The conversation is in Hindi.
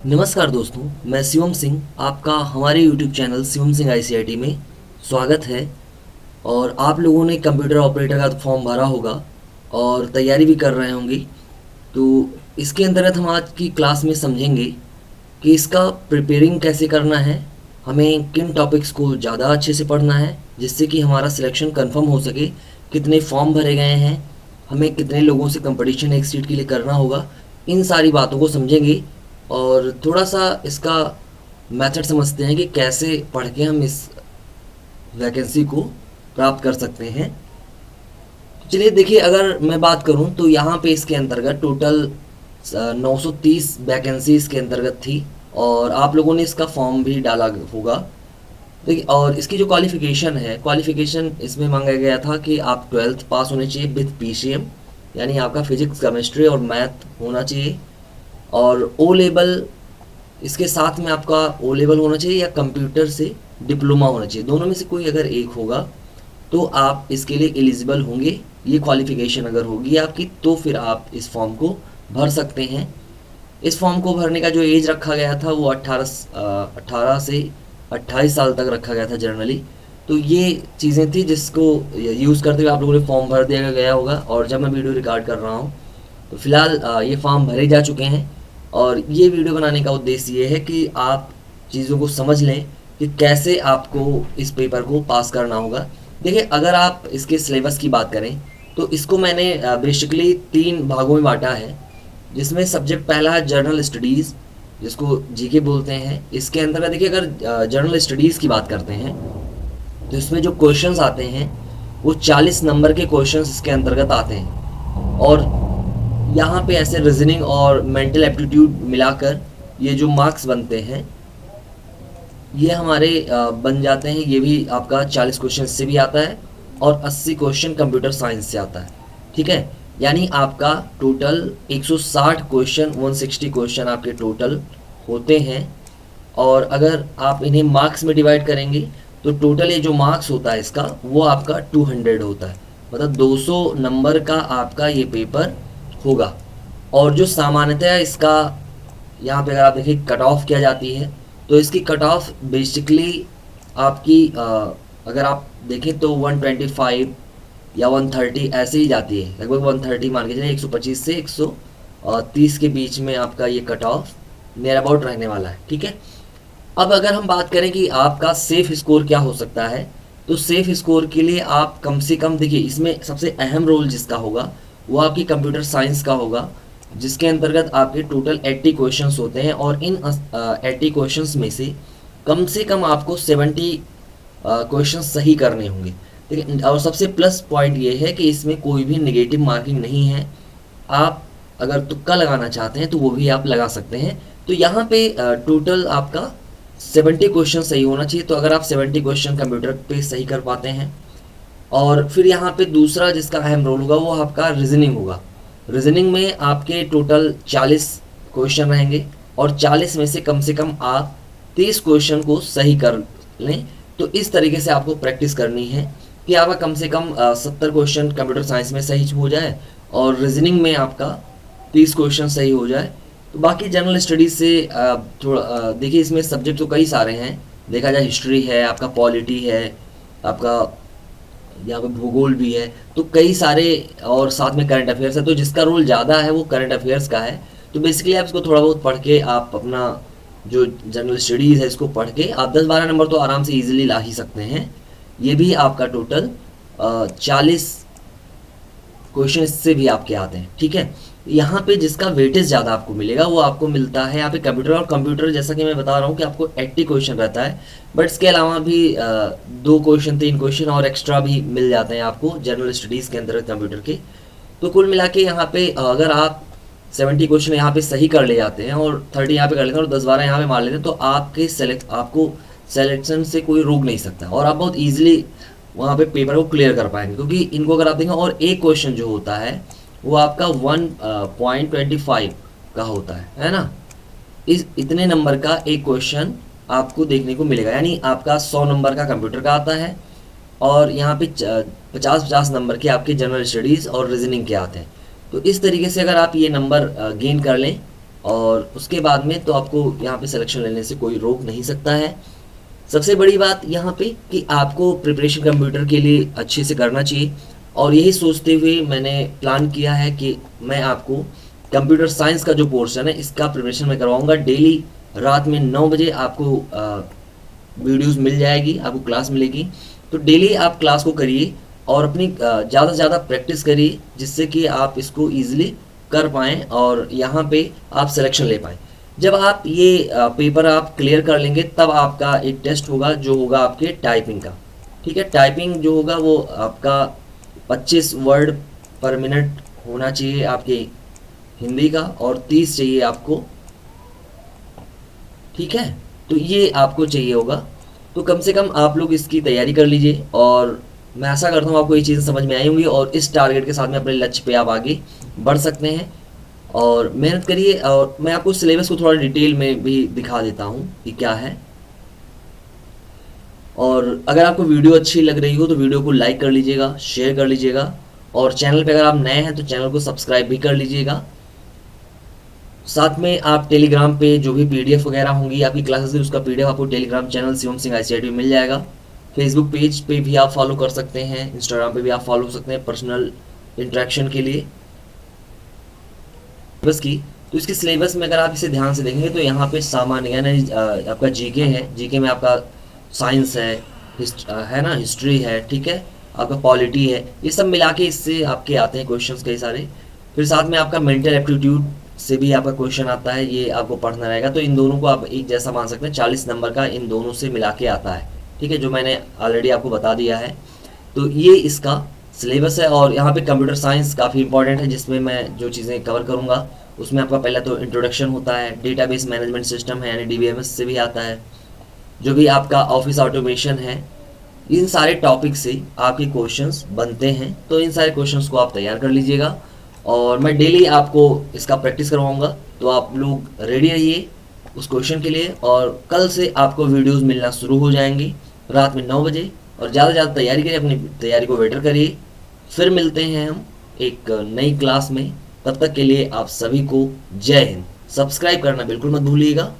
नमस्कार दोस्तों, मैं शिवम सिंह। आपका हमारे YouTube channel Shivam Singh ICIT में स्वागत है। और आप लोगों ने कंप्यूटर ऑपरेटर का फॉर्म भरा होगा और तैयारी भी कर रहे होंगे। तो इसके अंतर्गत हम आज की क्लास में समझेंगे कि इसका प्रिपेयरिंग कैसे करना है, हमें किन टॉपिक्स को ज़्यादा अच्छे से पढ़ना है जिससे कि हमारा सिलेक्शन कंफर्म हो सके, कितने फॉर्म भरे गए हैं, हमें कितने लोगों से कंपटीशन एक सीट के लिए करना होगा। इन सारी बातों को समझेंगे और थोड़ा सा इसका मेथड समझते हैं कि कैसे पढ़ के हम इस वैकेंसी को प्राप्त कर सकते हैं। चलिए देखिए, अगर मैं बात करूं तो यहाँ पे इसके अंतर्गत टोटल 930 वैकेंसी इसके अंतर्गत थी और आप लोगों ने इसका फॉर्म भी डाला होगा। देखिए, और इसकी जो क्वालिफ़िकेशन है, क्वालिफ़िकेशन इसमें मांगा गया था कि आप 12th पास होने चाहिए विथ PCM, यानी आपका फिजिक्स केमिस्ट्री और मैथ होना चाहिए। और ओ लेवल इसके साथ में आपका ओ लेवल होना चाहिए या कंप्यूटर से डिप्लोमा होना चाहिए। दोनों में से कोई अगर एक होगा तो आप इसके लिए एलिजिबल होंगे। ये क्वालिफ़िकेशन अगर होगी आपकी तो फिर आप इस फॉर्म को भर सकते हैं। इस फॉर्म को भरने का जो एज रखा गया था वो 18 से 28 साल तक रखा गया था जनरली। तो ये चीज़ें थी जिसको यूज़ करते हुए आप लोगों ने फॉर्म भर दिया गया होगा। और जब मैं वीडियो रिकॉर्ड कर रहा हूँ तो फिलहाल ये फॉर्म भरे जा चुके हैं। और ये वीडियो बनाने का उद्देश्य ये है कि आप चीज़ों को समझ लें कि कैसे आपको इस पेपर को पास करना होगा। देखिए, अगर आप इसके सिलेबस की बात करें तो इसको मैंने बेसिकली 3 भागों में बांटा है, जिसमें सब्जेक्ट पहला है जर्नल स्टडीज़, जिसको जीके बोलते हैं। इसके अंतर्गत देखिए, अगर जर्नल स्टडीज़ की बात करते हैं तो इसमें जो क्वेश्चंस आते हैं वो 40 नंबर के क्वेश्चंस इसके अंतर्गत आते हैं। और यहाँ पे ऐसे रीजनिंग और मेंटल एप्टीट्यूड मिलाकर ये जो मार्क्स बनते हैं ये हमारे बन जाते हैं। ये भी आपका 40 क्वेश्चन से भी आता है और 80 क्वेश्चन कंप्यूटर साइंस से आता है। ठीक है, यानी आपका टोटल 160 क्वेश्चन, 160 क्वेश्चन आपके टोटल होते हैं। और अगर आप इन्हें मार्क्स में डिवाइड करेंगे तो टोटल ये जो मार्क्स होता है इसका वो आपका 200 होता है। मतलब 200 नंबर का आपका ये पेपर होगा। और जो सामान्यतः इसका यहाँ पे अगर आप देखिए कट ऑफ किया जाती है तो इसकी कट ऑफ बेसिकली आपकी अगर आप देखें तो 125 या 130 ऐसे ही जाती है। लगभग 130 मान के चलिए, 125 से 130 के बीच में आपका ये कट ऑफ नियर अबाउट रहने वाला है। ठीक है, अब अगर हम बात करें कि आपका सेफ स्कोर क्या हो सकता है तो सेफ स्कोर के लिए आप कम से कम देखिए, इसमें सबसे अहम रोल जिसका होगा वो आपकी कंप्यूटर साइंस का होगा, जिसके अंतर्गत आपके टोटल 80 क्वेश्चंस होते हैं। और इन 80 क्वेश्चंस में से कम आपको 70 क्वेश्चंस सही करने होंगे। ठीक है, और सबसे प्लस पॉइंट ये है कि इसमें कोई भी नेगेटिव मार्किंग नहीं है। आप अगर तुक्का लगाना चाहते हैं तो वो भी आप लगा सकते हैं। तो यहाँ पे टोटल आपका 70 क्वेश्चन सही होना चाहिए। तो अगर आप 70 क्वेश्चन कंप्यूटर पे सही कर पाते हैं, और फिर यहाँ पे दूसरा जिसका अहम रोल होगा वो आपका रीजनिंग होगा। रीजनिंग में आपके टोटल 40 क्वेश्चन रहेंगे और 40 में से कम आप 30 क्वेश्चन को सही कर लें। तो इस तरीके से आपको प्रैक्टिस करनी है कि आपका कम से कम 70 क्वेश्चन कंप्यूटर साइंस में सही हो जाए और रीजनिंग में आपका 30 क्वेश्चन सही हो जाए। तो बाकी जनरल स्टडीज़ से थोड़ा देखिए, इसमें सब्जेक्ट तो कई सारे हैं। देखा जाए हिस्ट्री है, आपका पॉलिटी है, आपका यहाँ पे भूगोल भी है, तो कई सारे, और साथ में करंट अफेयर्स है। तो जिसका रोल ज़्यादा है वो करंट अफेयर्स का है। तो बेसिकली आप इसको थोड़ा बहुत पढ़ के आप अपना जो जनरल स्टडीज़ है इसको पढ़ के आप 10-12 नंबर तो आराम से इजीली ला ही सकते हैं। ये भी आपका टोटल 40 क्वेश्चन इससे भी आपके आते हैं। ठीक है, यहाँ पे जिसका वेटेज ज़्यादा आपको मिलेगा वो आपको मिलता है यहाँ पे कंप्यूटर। और कंप्यूटर जैसा कि मैं बता रहा हूँ कि आपको 80 क्वेश्चन रहता है, बट इसके अलावा भी 2 क्वेश्चन 3 क्वेश्चन और एक्स्ट्रा भी मिल जाते हैं आपको जनरल स्टडीज़ के अंदर कंप्यूटर के। तो कुल मिला के यहाँ पे अगर आप 70 क्वेश्चन यहाँ पे सही कर ले जाते हैं और 30 यहाँ पे कर लेते हैं और 10-12 यहाँ पे मार लेते हैं तो आपको सिलेक्शन से कोई रोक नहीं सकता और आप बहुत ईजिली वहाँ पे पेपर को क्लियर कर पाएंगे। क्योंकि इनको अगर आप देखें, और एक क्वेश्चन जो होता है वो आपका 1.25 का होता है ना। इस इतने नंबर का एक क्वेश्चन आपको देखने को मिलेगा, यानी आपका 100 नंबर का कंप्यूटर का आता है और यहाँ पे 50-50 नंबर के आपके जनरल स्टडीज़ और रीजनिंग के आते हैं। तो इस तरीके से अगर आप ये नंबर गेन कर लें और उसके बाद में तो आपको यहाँ पे सिलेक्शन लेने से कोई रोक नहीं सकता है। सबसे बड़ी बात यहाँ पे कि आपको प्रिपरेशन कंप्यूटर के लिए अच्छे से करना चाहिए, और यही सोचते हुए मैंने प्लान किया है कि मैं आपको कंप्यूटर साइंस का जो पोर्शन है इसका प्रिपरेशन मैं करवाऊँगा। डेली रात में 9 बजे आपको वीडियोस मिल जाएगी, आपको क्लास मिलेगी। तो डेली आप क्लास को करिए और अपनी ज़्यादा से ज़्यादा प्रैक्टिस करिए, जिससे कि आप इसको ईजिली कर पाएँ और यहाँ पे आप सिलेक्शन ले पाएँ। जब आप ये पेपर आप क्लियर कर लेंगे तब आपका एक टेस्ट होगा जो होगा आपके टाइपिंग का। ठीक है, टाइपिंग जो होगा वो आपका 25 वर्ड पर मिनट होना चाहिए आपके हिंदी का, और 30 चाहिए आपको। ठीक है, तो ये आपको चाहिए होगा। तो कम से कम आप लोग इसकी तैयारी कर लीजिए, और मैं आशा करता हूँ आपको ये चीज़ें समझ में आई होंगी, और इस टारगेट के साथ में अपने लक्ष्य पे आप आगे बढ़ सकते हैं। और मेहनत करिए, और मैं आपको सिलेबस को थोड़ा डिटेल में भी दिखा देता हूँ कि क्या है। और अगर आपको वीडियो अच्छी लग रही हो तो वीडियो को लाइक कर लीजिएगा, शेयर कर लीजिएगा, और चैनल पे अगर आप नए हैं तो चैनल को सब्सक्राइब भी कर लीजिएगा। साथ में आप टेलीग्राम पे जो भी पीडीएफ वगैरह होंगी आपकी क्लासेस की, उसका पीडीएफ आपको Telegram channel Shivam Singh ICIT में मिल जाएगा। फेसबुक पेज पे भी आप फॉलो कर सकते हैं, इंस्टाग्राम पे भी आप फॉलो कर सकते हैं पर्सनल इंटरेक्शन के लिए। बस की तो इसके सिलेबस में अगर आप इसे ध्यान से देखेंगे तो यहाँ पे सामान्य यानी आपका जीके है, जीके में आपका साइंस है, है ना, हिस्ट्री है, ठीक है, आपका पॉलिटी है, ये सब मिला के इससे आपके आते हैं क्वेश्चंस कई सारे। फिर साथ में आपका मेंटल एप्टीट्यूड से भी आपका क्वेश्चन आता है, ये आपको पढ़ना रहेगा। तो इन दोनों को आप एक जैसा मान सकते हैं, 40 नंबर का इन दोनों से मिला के आता है। ठीक है, जो मैंने ऑलरेडी आपको बता दिया है। तो ये इसका सिलेबस है, और यहाँ पे कंप्यूटर साइंस काफ़ी इंपॉर्टेंट है, जिसमें मैं जो चीज़ें कवर करूँगा उसमें आपका पहला तो इंट्रोडक्शन होता है, डेटाबेस मैनेजमेंट सिस्टम है यानी डीबीएमएस से भी आता है, जो भी आपका ऑफिस ऑटोमेशन है। इन सारे टॉपिक से आपके क्वेश्चंस बनते हैं, तो इन सारे क्वेश्चंस को आप तैयार कर लीजिएगा, और मैं डेली आपको इसका प्रैक्टिस करवाऊंगा। तो आप लोग रेडी रहिए उस क्वेश्चन के लिए, और कल से आपको वीडियोस मिलना शुरू हो जाएंगी रात में 9 बजे। और ज़्यादा से ज़्यादा तैयारी करिए, अपनी तैयारी को बेटर करिए। फिर मिलते हैं हम एक नई क्लास में, तब तक के लिए आप सभी को जय हिंद। सब्सक्राइब करना बिल्कुल मत भूलिएगा।